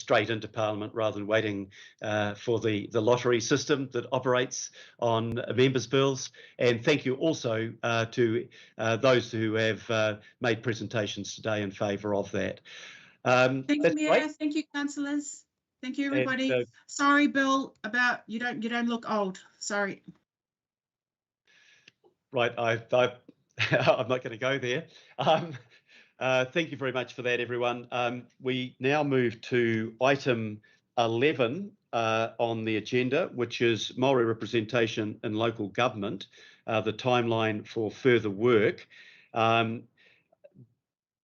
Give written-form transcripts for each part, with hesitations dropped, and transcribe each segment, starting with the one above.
straight into Parliament rather than waiting for the lottery system that operates on members' bills. And thank you also to those who have made presentations today in favour of that. Thank you, Mayor. Great. Thank you, councillors. Thank you, everybody. And, sorry, Bill, about you don't look old. Sorry. Right, I'm not going to go there. Thank you very much for that, everyone. We now move to item 11 on the agenda, which is Māori representation in local government, the timeline for further work.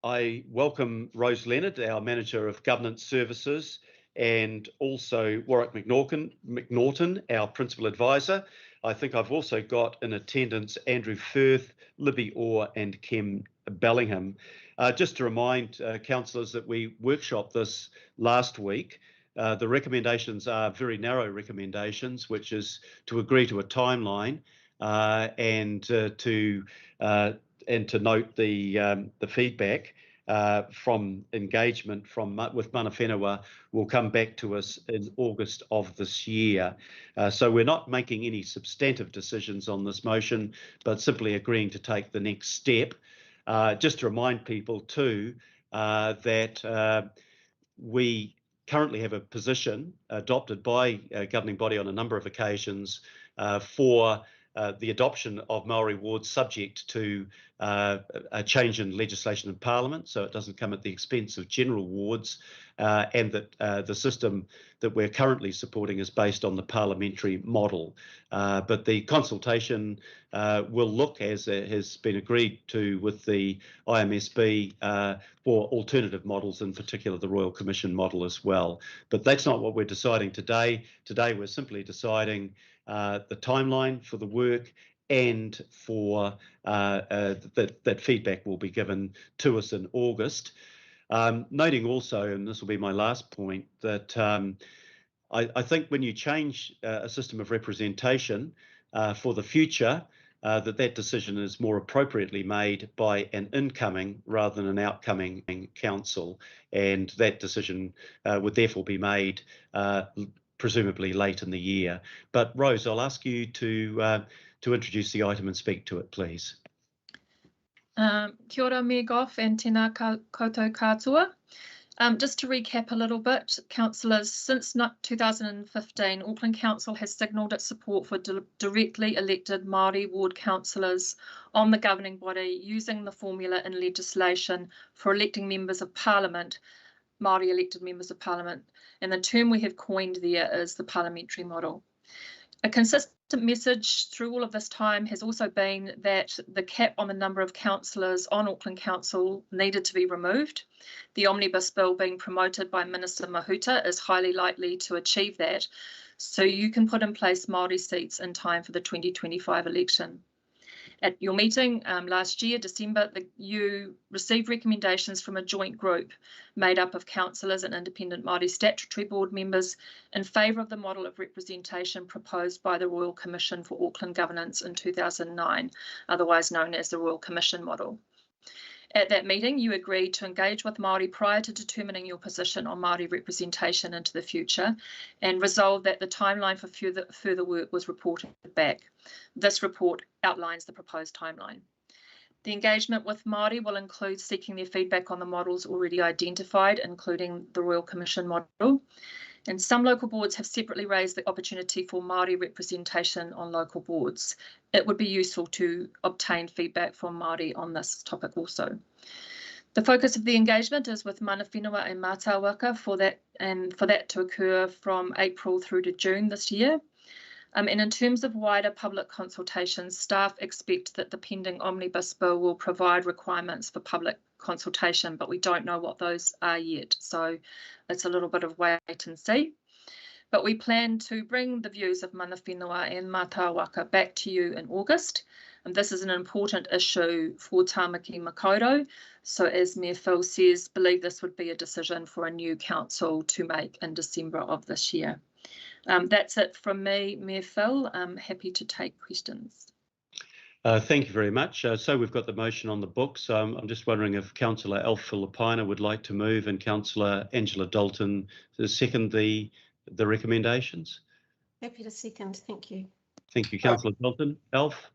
I welcome Rose Leonard, our Manager of Governance Services, and also Warwick McNaughton, our Principal Advisor. I think I've also got in attendance Andrew Firth, Libby Orr and Kim Bellingham. Just to remind councillors that we workshopped this last week. The recommendations are very narrow recommendations, which is to agree to a timeline and to note the feedback from engagement with mana whenua will come back to us in August of this year. So we're not making any substantive decisions on this motion, but simply agreeing to take the next step. Just to remind people too that we currently have a position adopted by a governing body on a number of occasions for the adoption of Māori wards subject to a change in legislation in Parliament, so it doesn't come at the expense of general wards, and that the system that we're currently supporting is based on the parliamentary model. But the consultation will look, as has been agreed to with the IMSB, for alternative models, in particular the Royal Commission model as well. But that's not what we're deciding today. Today we're simply deciding the timeline for the work, and for that feedback will be given to us in August. Noting also, and this will be my last point, that I think when you change a system of representation for the future, that decision is more appropriately made by an incoming rather than an outcoming council, and that decision would therefore be made presumably late in the year. But Rose, I'll ask you to introduce the item and speak to it, please. Kia ora, Mayor Goff, and tēnā koutou katoa. Just to recap a little bit, councillors, since 2015, Auckland Council has signalled its support for directly elected Māori ward councillors on the governing body using the formula in legislation for electing members of Parliament, Māori elected members of Parliament, and the term we have coined there is the parliamentary model. A consistent message through all of this time has also been that the cap on the number of councillors on Auckland Council needed to be removed. The omnibus bill being promoted by Minister Mahuta is highly likely to achieve that, so you can put in place Māori seats in time for the 2025 election. At your meeting last year, December, you received recommendations from a joint group made up of councillors and independent Māori statutory board members in favour of the model of representation proposed by the Royal Commission for Auckland Governance in 2009, otherwise known as the Royal Commission model. At that meeting, you agreed to engage with Māori prior to determining your position on Māori representation into the future, and resolved that the timeline for further work was reported back. This report outlines the proposed timeline. The engagement with Māori will include seeking their feedback on the models already identified, including the Royal Commission model. And some local boards have separately raised the opportunity for Māori representation on local boards. It would be useful to obtain feedback from Māori on this topic also. The focus of the engagement is with mana whenua and mātāwaka for that to occur from April through to June this year. And in terms of wider public consultations, staff expect that the pending omnibus bill will provide requirements for public consultation, but we don't know what those are yet. So it's a little bit of wait and see. But we plan to bring the views of mana whenua and mātāwaka back to you in August. And this is an important issue for Tāmaki Makaurau. So as Mayor Phil says, believe this would be a decision for a new council to make in December of this year. That's it from me, Mayor Phil. I'm happy to take questions. Thank you very much. So we've got the motion on the books. I'm just wondering if Councillor Alf Filipina would like to move and Councillor Angela Dalton to second the recommendations. Happy to second. Thank you. Thank you, Councillor Dalton. Alf?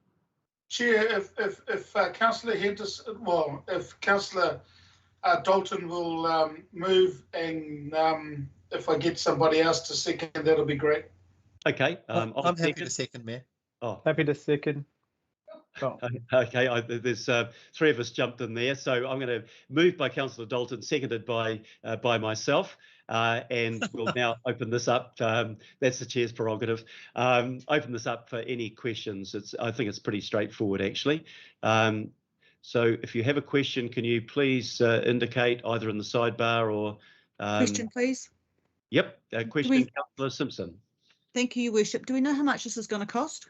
Chair, if Councillor Henderson, well, if Councillor Dalton will move, and if I get somebody else to second, that'll be great. Okay. I'm happy to second, Mayor. Oh, Happy to second. Oh. okay. There's three of us jumped in there, so I'm going to move by Councillor Dalton, seconded by myself, and we'll now open this up. That's the chair's prerogative. Open this up for any questions. I think it's pretty straightforward, actually. So if you have a question, can you please indicate either in the sidebar or question, please. Yep, question, Councillor Simpson. Thank you, Your Worship. Do we know how much this is going to cost?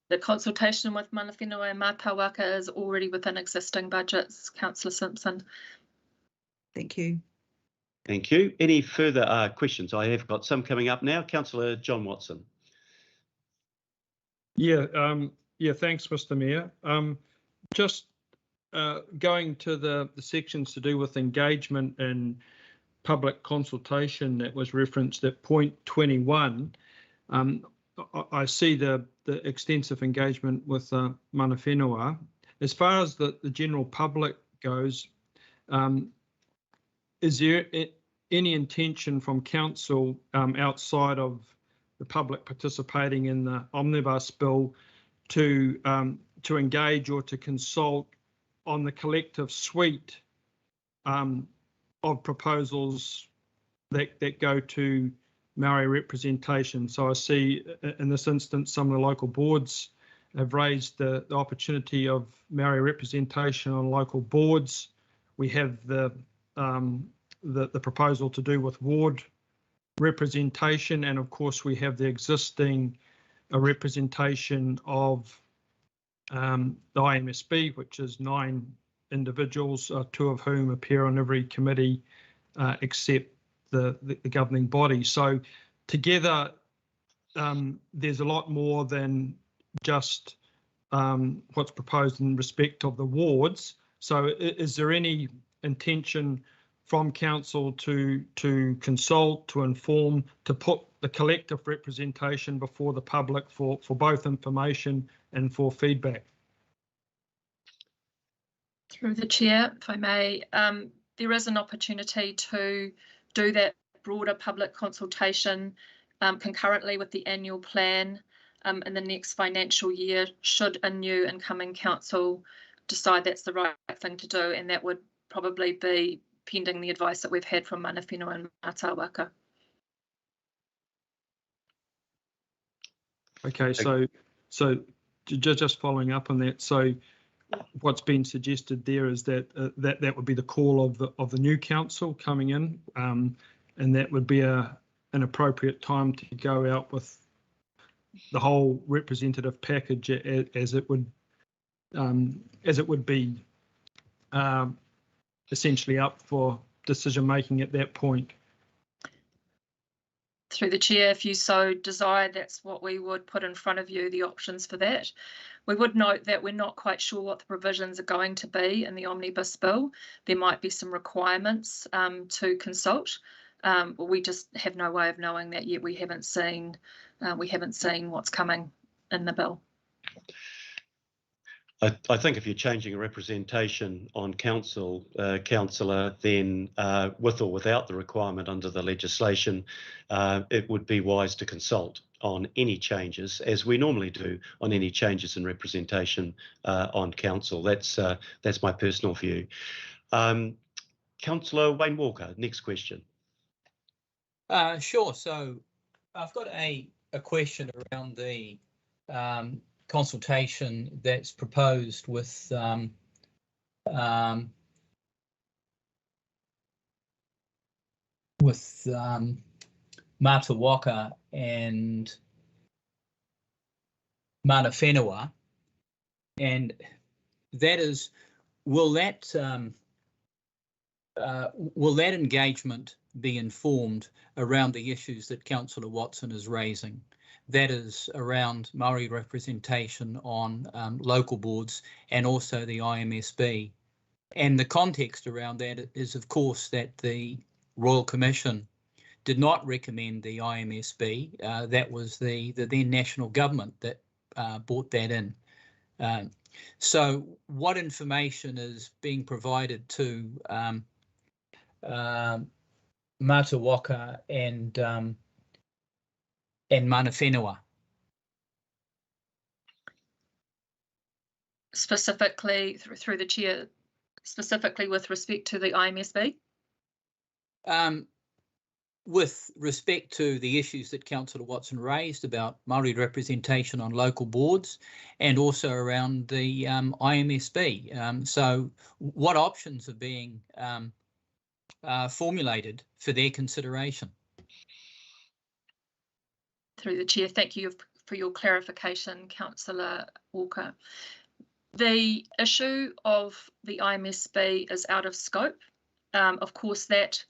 The consultation with mana whenua and mātāwaka is already within existing budgets, Councillor Simpson. Thank you. Thank you. Any further questions? I have got some coming up now. Councillor John Watson. Yeah, thanks, Mr. Mayor. Just going to the sections to do with engagement and public consultation that was referenced at point 21. I see the extensive engagement with mana whenua. As far as the general public goes, is there any intention from council outside of the public participating in the omnibus bill to engage or to consult on the collective suite of proposals that go to Maori representation? So I see in this instance some of the local boards have raised the opportunity of Maori representation on local boards. We have the proposal to do with ward representation, and of course we have the existing representation of the IMSB, which is 9 individuals, 2 of whom appear on every committee except the governing body. So together there's a lot more than just what's proposed in respect of the wards. So is there any intention from council to consult, to inform, to put the collective representation before the public for both information and for feedback? Through the chair, if I may, there is an opportunity to do that broader public consultation concurrently with the annual plan in the next financial year, should a new incoming council decide that's the right thing to do, and that would probably be pending the advice that we've had from mana whenua and mātāwaka. Okay, so just following up on that, so what's been suggested there is that that would be the call of the new council coming in, and that would be an appropriate time to go out with the whole representative package as it would be essentially up for decision making at that point. Through the chair, if you so desire, that's what we would put in front of you, the options for that. We would note that we're not quite sure what the provisions are going to be in the omnibus bill. There might be some requirements to consult, but we just have no way of knowing that yet. We haven't seen what's coming in the bill. I think if you're changing a representation on council, councillor, then with or without the requirement under the legislation, it would be wise to consult on any changes, as we normally do on any changes in representation on council. That's my personal view. Councillor Wayne Walker, next question. Sure. So I've got a question around the consultation that's proposed with mātāwaka and mana whenua, and that is, will that engagement be informed around the issues that Councillor Watson is raising? that is around Māori representation on local boards and also the IMSB. And the context around that is, of course, that the Royal Commission did not recommend the IMSB. That was the then national government that brought that in. So what information is being provided to Mata Waka and Mana Whenua? Specifically, through the chair, specifically with respect to the IMSB? With respect to the issues that Councillor Watson raised about Māori representation on local boards and also around the IMSB. So what options are being formulated for their consideration? Through the chair, thank you for your clarification, Councillor Walker. The issue of the IMSB is out of scope. Of course, that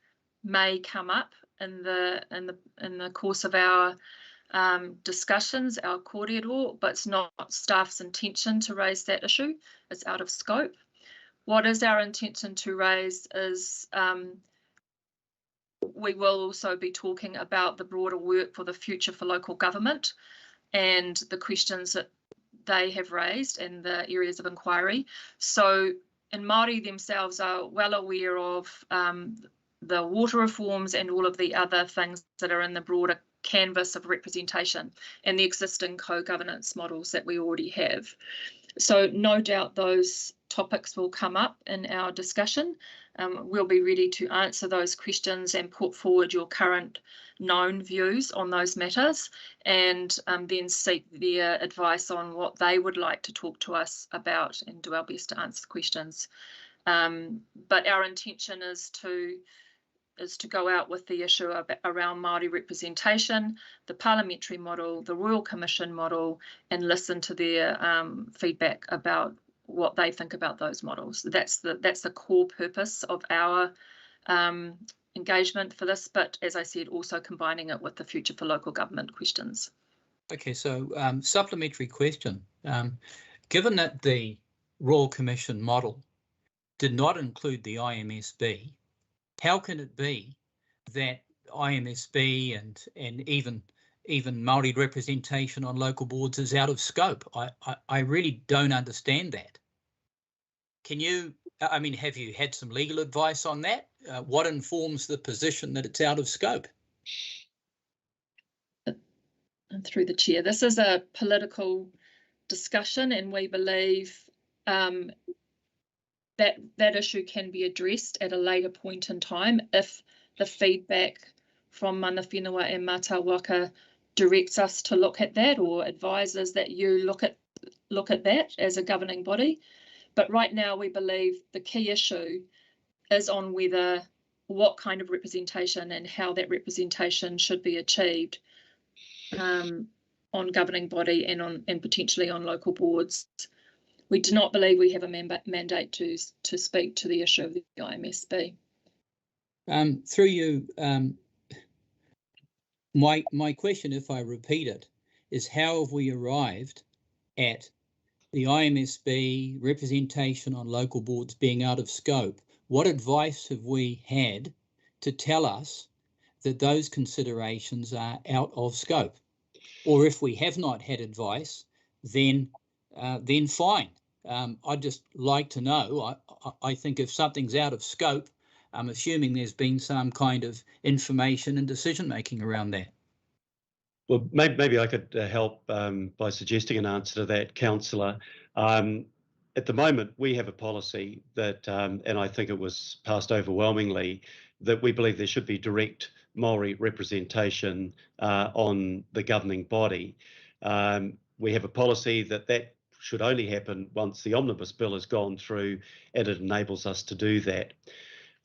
may come up in the course of our discussions, our kōrero, but it's not staff's intention to raise that issue. It's out of scope. What is our intention to raise is we will also be talking about the broader work for the future for local government and the questions that they have raised and the areas of inquiry. So, and Māori themselves are well aware of the water reforms and all of the other things that are in the broader canvas of representation and the existing co-governance models that we already have. So no doubt those topics will come up in our discussion. We'll be ready to answer those questions and put forward your current known views on those matters, and then seek their advice on what they would like to talk to us about and do our best to answer the questions. But our intention is to go out with the issue around Māori representation, the parliamentary model, the Royal Commission model, and listen to their feedback about what they think about those models. That's the core purpose of our engagement for this, but as I said, also combining it with the future for local government questions. Okay, so supplementary question. Given that the Royal Commission model did not include the IMSB, how can it be that IMSB and even Māori representation on local boards is out of scope? I really don't understand that. Can you, I mean, have you had some legal advice on that? What informs the position that it's out of scope? And through the chair, this is a political discussion, and we believe that issue can be addressed at a later point in time if the feedback from Mana Whenua and Mata Waka directs us to look at that, or advises that you look at that as a governing body. But right now we believe the key issue is on what kind of representation and how that representation should be achieved on governing body and potentially on local boards. We do not believe we have a mandate to speak to the issue of the IMSB. Through you, my question, if I repeat it, is how have we arrived at the IMSB representation on local boards being out of scope? What advice have we had to tell us that those considerations are out of scope? Or if we have not had advice, then fine. I'd just like to know. I think if something's out of scope, I'm assuming there's been some kind of information and decision making around that. Well, maybe I could help by suggesting an answer to that, Councillor. At the moment, we have a policy that, and I think it was passed overwhelmingly, that we believe there should be direct Māori representation on the governing body. We have a policy that should only happen once the omnibus bill has gone through, and it enables us to do that.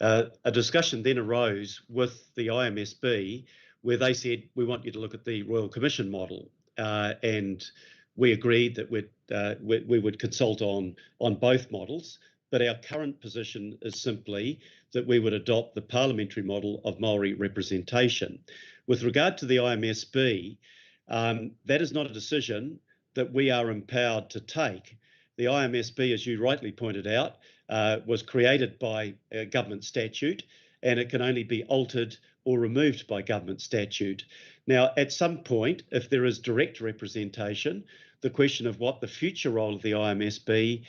A discussion then arose with the IMSB where they said, we want you to look at the Royal Commission model, and we agreed that we would consult on both models, but our current position is simply that we would adopt the parliamentary model of Māori representation. With regard to the IMSB, That is not a decision that we are empowered to take. The IMSB, as you rightly pointed out, was created by a government statute, and it can only be altered or removed by government statute. Now, at some point, if there is direct representation, the question of what the future role of the IMSB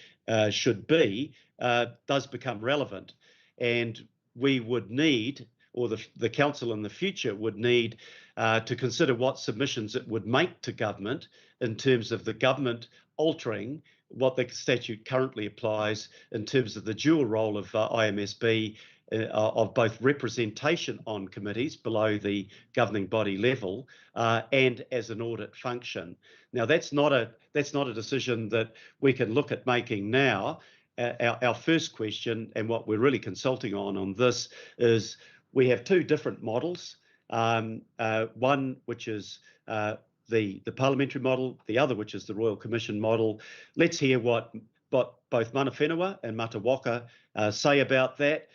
should be does become relevant. And we would need, or the council in the future would need to consider what submissions it would make to government in terms of the government altering what the statute currently applies in terms of the dual role of IMSB of both representation on committees below the governing body level and as an audit function. Now, that's not a decision that we can look at making now. Our first question, and what we're really consulting on this, is we have two different models. One which is the parliamentary model, the other which is the Royal Commission model. Let's hear what both Mana Whenua and Matawaka say about that.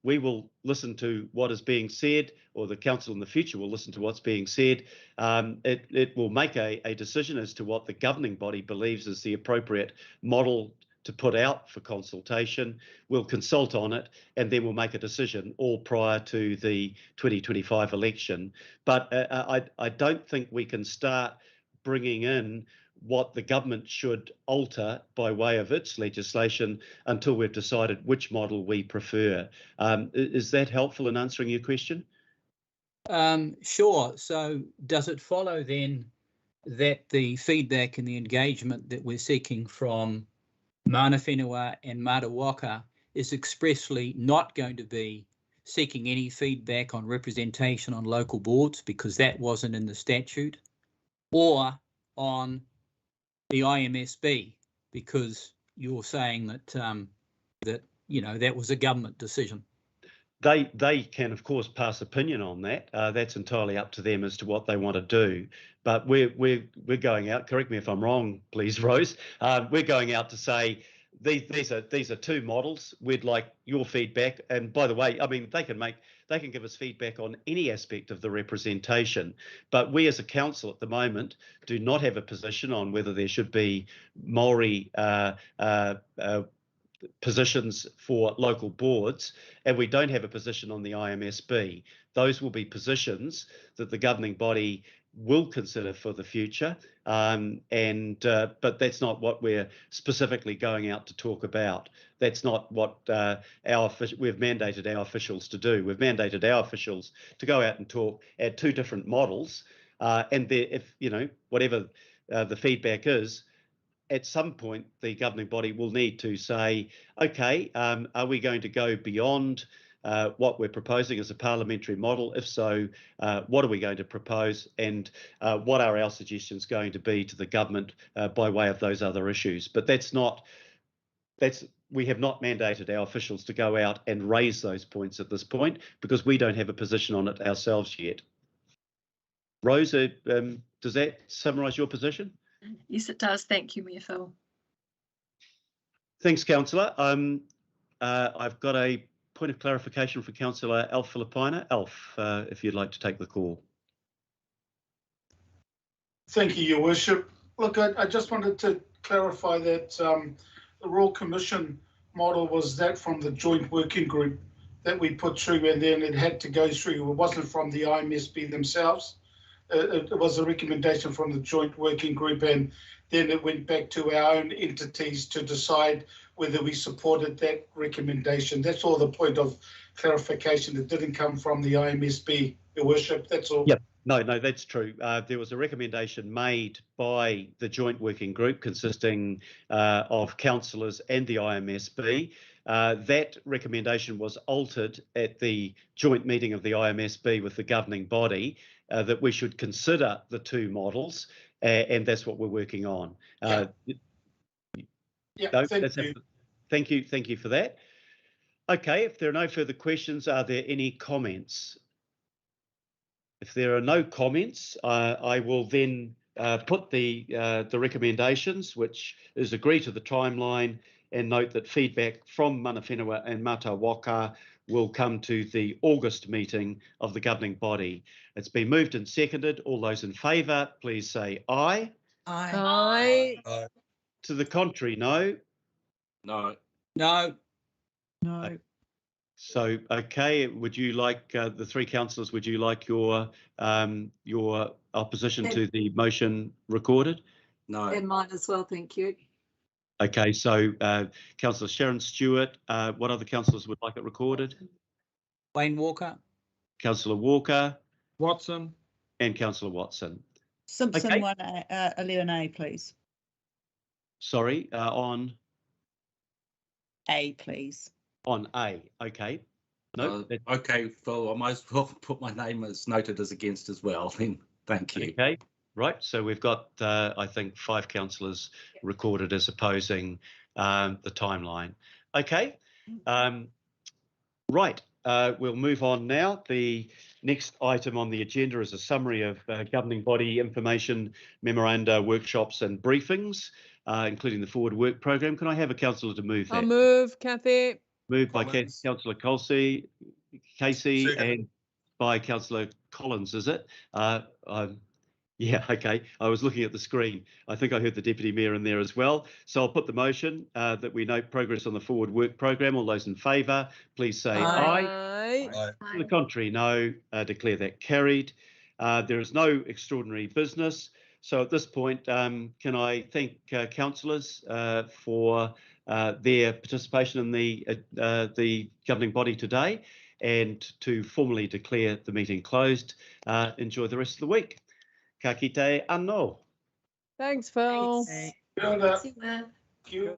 We will listen to what is being said, or the council in the future will listen to what's being said. It will make a decision as to what the governing body believes is the appropriate model to put out for consultation. We'll consult on it, and then we'll make a decision all prior to the 2025 election. But I don't think we can start bringing in what the government should alter by way of its legislation until we've decided which model we prefer. Is that helpful in answering your question? Sure. So does it follow then that the feedback and the engagement that we're seeking from Mana Whenua and Matawaka is expressly not going to be seeking any feedback on representation on local boards, because that wasn't in the statute, or on the IMSB, because you're saying that that was a government decision? They can, of course, pass opinion on that. That's entirely up to them as to what they want to do. But we're going out. Correct me if I'm wrong, please, Rose. We're going out to say these are two models. We'd like your feedback. And by the way, I mean they can give us feedback on any aspect of the representation. But we, as a council at the moment, do not have a position on whether there should be Māori positions for local boards, and we don't have a position on the IMSB. Those will be positions that the governing body will consider for the future, but that's not what we're specifically going out to talk about. That's not what we've mandated our officials to do. We've mandated our officials to go out and talk at two different models, and if whatever the feedback is, at some point, the governing body will need to say, okay, are we going to go beyond what we're proposing as a parliamentary model? If so, what are we going to propose, and what are our suggestions going to be to the government by way of those other issues? But we have not mandated our officials to go out and raise those points at this point, because we don't have a position on it ourselves yet. Rose, does that summarise your position? Yes, it does. Thank you, Mayor Phil. Thanks, Councillor. I've got a point of clarification for Councillor Alf Filipina. Alf, if you'd like to take the call. Thank you, Your Worship. Look, I just wanted to clarify that the Royal Commission model was that from the joint working group that we put through, and then it had to go through. It wasn't from the IMSB themselves. It was a recommendation from the joint working group, and then it went back to our own entities to decide whether we supported that recommendation. That's all the point of clarification. It didn't come from the IMSB, Your Worship. That's all. Yep. No, that's true. There was a recommendation made by the joint working group consisting of councillors and the IMSB. That recommendation was altered at the joint meeting of the IMSB with the governing body, that we should consider the two models, and that's what we're working on. Thank you for that. Okay, if there are no further questions, are there any comments? If there are no comments, I will then put the recommendations, which is agree to the timeline, and note that feedback from Mana Whenua and Matawaka will come to the August meeting of the governing body. It's been moved and seconded. All those in favour, please say aye. Aye. Aye. To the contrary, no. No. No. No. So, okay, would you like, the three councillors, would you like your opposition to the motion recorded? No. And mine as well, thank you. Okay, so Councillor Sharon Stewart, what other councillors would like it recorded? Wayne Walker. Councillor Walker Watson. and Councillor Watson. Simpson, Okay. 11A, please. Sorry, on A, please. A. Okay. No. Okay, Phil, I might as well put my name as noted as against as well. Then thank you. Okay. Right. So we've got, I think, 5 councillors recorded as opposing the timeline. Okay. Right. We'll move on now. The next item on the agenda is a summary of governing body information, memoranda, workshops and briefings, including the forward work program. Can I have a councillor to move that? I'll move, Kathy. Moved by Collins. Councillor Casey, Second. and by Councillor Collins, is it? Yeah, okay. I was looking at the screen. I think I heard the Deputy Mayor in there as well. So I'll put the motion that we note progress on the forward work program. All those in favour, please say aye. Aye. To the contrary, no. Declare that carried. There is no extraordinary business. So at this point, can I thank councillors for their participation in the governing body today, and to formally declare the meeting closed. Enjoy the rest of the week. Ka kite anō. Thanks, Phil. Thanks. Kia ora. See you, Matt. Kia